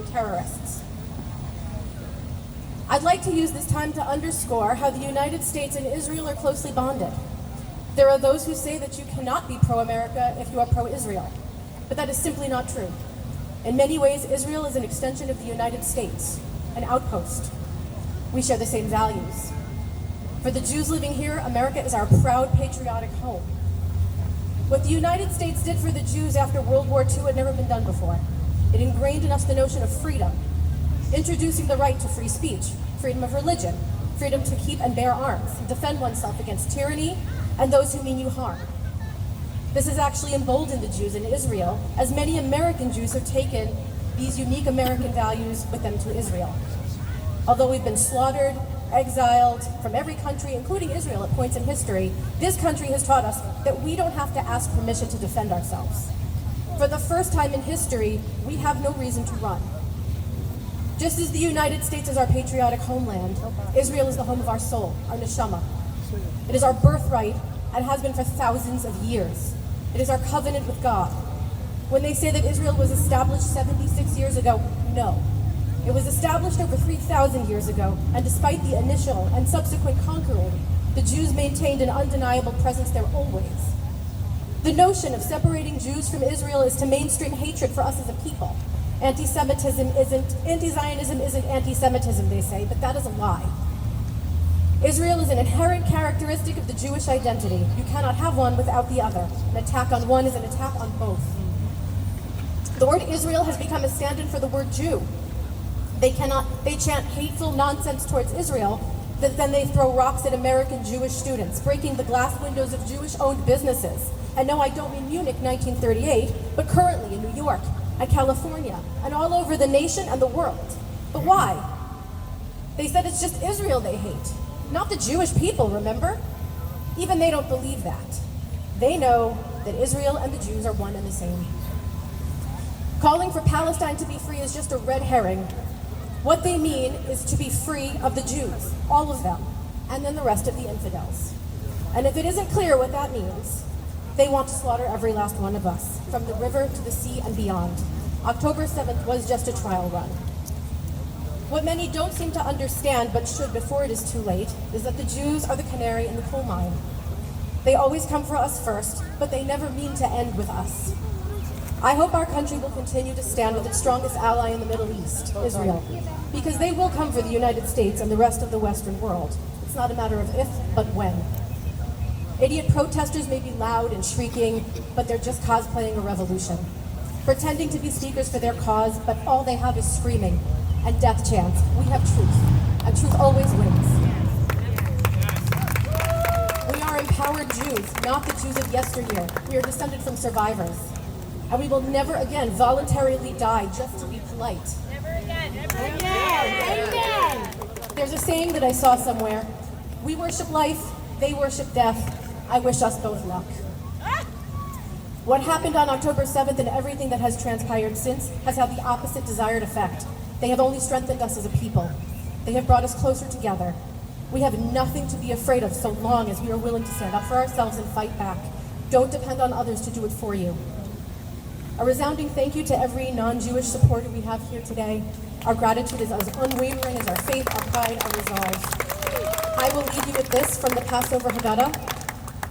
terrorists. I'd like to use this time to underscore how the United States and Israel are closely bonded. There are those who say that you cannot be pro-America if you are pro-Israel, but that is simply not true. In many ways, Israel is an extension of the United States, an outpost. We share the same values. For the Jews living here, America is our proud, patriotic home. What the United States did for the Jews after World War II had never been done before. It ingrained in us the notion of freedom, introducing the right to free speech, freedom of religion, freedom to keep and bear arms, and defend oneself against tyranny and those who mean you harm. This has actually emboldened the Jews in Israel, as many American Jews have taken these unique American values with them to Israel. Although we've been slaughtered, exiled from every country, including Israel at points in history, this country has taught us that we don't have to ask permission to defend ourselves. For the first time in history, we have no reason to run. Just as the United States is our patriotic homeland, Israel is the home of our soul, our neshama. It is our birthright and has been for thousands of years. It is our covenant with God. When they say that Israel was established 76 years ago, no. It was established over 3,000 years ago, and despite the initial and subsequent conquering, the Jews maintained an undeniable presence there always. The notion of separating Jews from Israel is to mainstream hatred for us as a people. Anti-Zionism isn't anti-Semitism, they say, but that is a lie. Israel is an inherent characteristic of the Jewish identity. You cannot have one without the other. An attack on one is an attack on both. The word Israel has become a stand-in for the word Jew. They chant hateful nonsense towards Israel, then they throw rocks at American Jewish students, breaking the glass windows of Jewish-owned businesses. And no, I don't mean Munich 1938, but currently in New York and California and all over the nation and the world. But why? They said it's just Israel they hate, not the Jewish people, remember? Even they don't believe that. They know that Israel and the Jews are one and the same. Calling for Palestine to be free is just a red herring. What they mean is to be free of the Jews, all of them, and then the rest of the infidels. And if it isn't clear what that means, they want to slaughter every last one of us, from the river to the sea and beyond. October 7th was just a trial run. What many don't seem to understand, but should before it is too late, is that the Jews are the canary in the coal mine. They always come for us first, but they never mean to end with us. I hope our country will continue to stand with its strongest ally in the Middle East, Israel, because they will come for the United States and the rest of the Western world. It's not a matter of if, but when. Idiot protesters may be loud and shrieking, but they're just cosplaying a revolution, pretending to be speakers for their cause, but all they have is screaming and death chants. We have truth, and truth always wins. We are empowered Jews, not the Jews of yesteryear. We are descended from survivors. And we will never again voluntarily die just to be polite. Never again, never again. Amen. There's a saying that I saw somewhere. We worship life, they worship death. I wish us both luck. What happened on October 7th and everything that has transpired since has had the opposite desired effect. They have only strengthened us as a people. They have brought us closer together. We have nothing to be afraid of so long as we are willing to stand up for ourselves and fight back. Don't depend on others to do it for you. A resounding thank you to every non-Jewish supporter we have here today. Our gratitude is as unwavering as our faith, our pride, our resolve. I will leave you with this from the Passover Haggadah.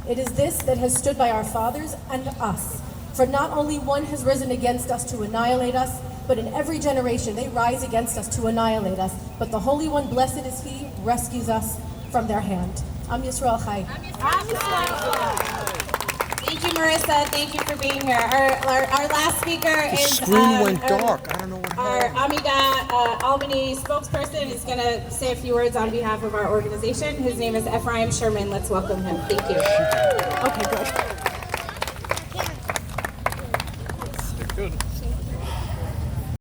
It is this that has stood by our fathers and us. For not only one has risen against us to annihilate us, but in every generation they rise against us to annihilate us. But the Holy One, blessed is He, rescues us from their hand. Am Yisrael Chai. Thank you, Marissa. Thank you for being here. Our last speaker The is screen went dark. I don't know what our happened. Amida Albany spokesperson is going to say a few words on behalf of our organization. His name is Ephraim Sherman. Let's welcome him. Thank you. Okay, good. Good.